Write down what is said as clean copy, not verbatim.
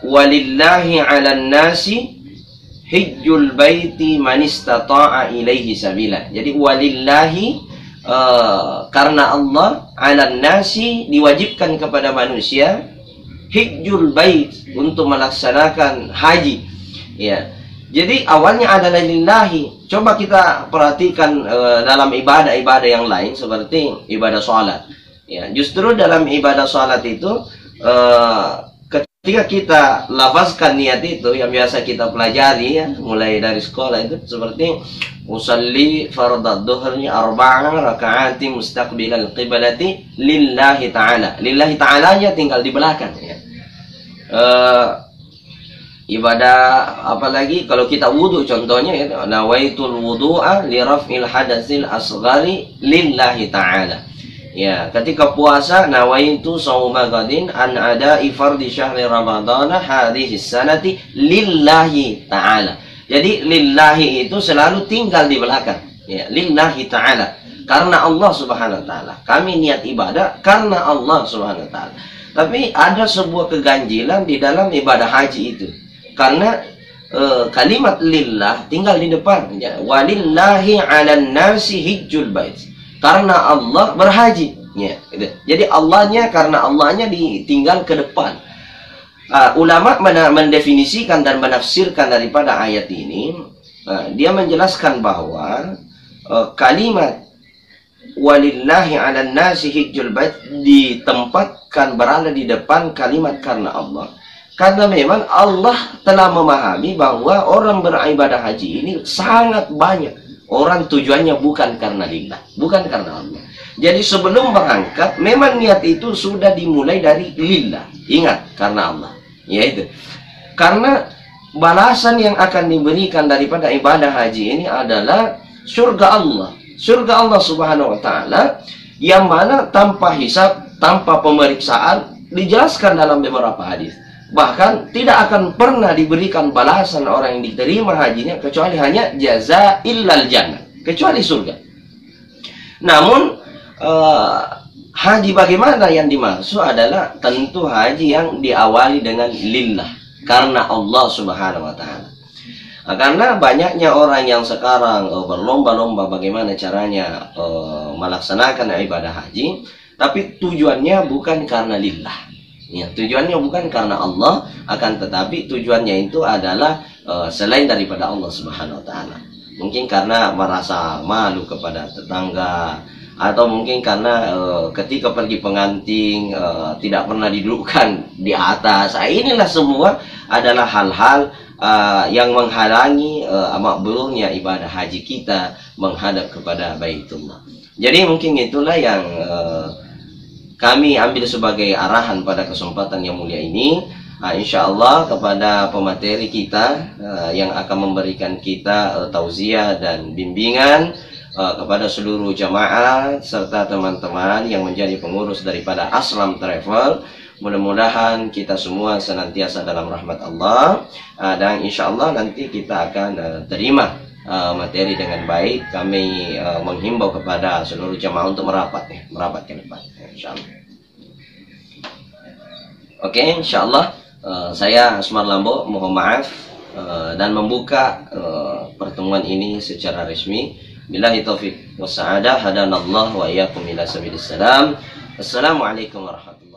walillahi 'alan nasi hijjul baiti man istata'a ilaihi sabila. Jadi walillahi, karena Allah, 'alan nasi, diwajibkan kepada manusia, hijjul bait, untuk melaksanakan haji. Ya. Jadi awalnya adalah lillahi. Coba kita perhatikan dalam ibadah-ibadah yang lain seperti ibadah sholat. Ya, justru dalam ibadah sholat itu ketika kita lafazkan niat itu yang biasa kita pelajari ya, mulai dari sekolah itu seperti usalli fardad dhuhri arba'a raka'ati mustaqbilal qiblati lillahi ta'ala. Lillahi ta'alanya tinggal di belakang ya. Ibadah apalagi kalau kita wudu contohnya ya, nawaitul wudu'a li raf'il hadatsil asghari lillahi ta'ala. Ya, ketika puasa nawaitu shauma ghadin an ada'i fardhi syahri ramadhana hadhihi sanati lillahi ta'ala. Jadi lillahi itu selalu tinggal di belakang. Ya, lillahi ta'ala. Karena Allah Subhanahu wa taala. Kami niat ibadah karena Allah Subhanahu wa taala. Tapi ada sebuah keganjilan di dalam ibadah haji itu. Karena kalimat lillah tinggal di depan. Ya, walillahi 'alan nasi hijjul bait. Karena Allah berhaji ya, gitu. Jadi Allahnya, karena Allahnya ditinggal ke depan. Ulama mendefinisikan dan menafsirkan daripada ayat ini, dia menjelaskan bahwa kalimat walillahi 'alan nasi hijjul bait ditempatkan berada di depan kalimat karena Allah. Karena memang Allah telah memahami bahwa orang beribadah haji ini sangat banyak. Orang tujuannya bukan karena lillah, bukan karena Allah. Jadi sebelum berangkat, memang niat itu sudah dimulai dari lillah. Ingat, karena Allah. Yaitu, karena balasan yang akan diberikan daripada ibadah haji ini adalah surga Allah. Surga Allah Subhanahu wa taala yang mana tanpa hisab, tanpa pemeriksaan, dijelaskan dalam beberapa hadis. Bahkan tidak akan pernah diberikan balasan orang yang diterima hajinya kecuali hanya jaza illal jannah, kecuali surga. Namun haji bagaimana yang dimaksud adalah tentu haji yang diawali dengan lillah, karena Allah Subhanahu wa taala. Karena banyaknya orang yang sekarang berlomba-lomba bagaimana caranya melaksanakan ibadah haji, tapi tujuannya bukan karena lillah. Ya, tujuannya bukan karena Allah, akan tetapi tujuannya itu adalah selain daripada Allah Subhanahu wa taala. Mungkin karena merasa malu kepada tetangga, atau mungkin karena ketika pergi pengantin tidak pernah didudukkan di atas. Inilah semua adalah hal-hal yang menghalangi makbulnya ibadah haji kita menghadap kepada Baitullah. Jadi mungkin itulah yang kami ambil sebagai arahan pada kesempatan yang mulia ini. Insya Allah kepada pemateri kita yang akan memberikan kita tauziah dan bimbingan kepada seluruh jamaah serta teman-teman yang menjadi pengurus daripada Aslam Travel. Mudah-mudahan kita semua senantiasa dalam rahmat Allah, dan insya Allah nanti kita akan terima materi dengan baik. Kami menghimbau kepada seluruh jamaah untuk merapat ke depan, insya Allah. Oke, insya Allah saya Asmar Lambo mohon maaf dan membuka pertemuan ini secara resmi. Billahi taufiq wa sa'adah, hadanallah wa iyyakum ila sabilis salam. Assalamualaikum warahmatullahi wabarakatuh.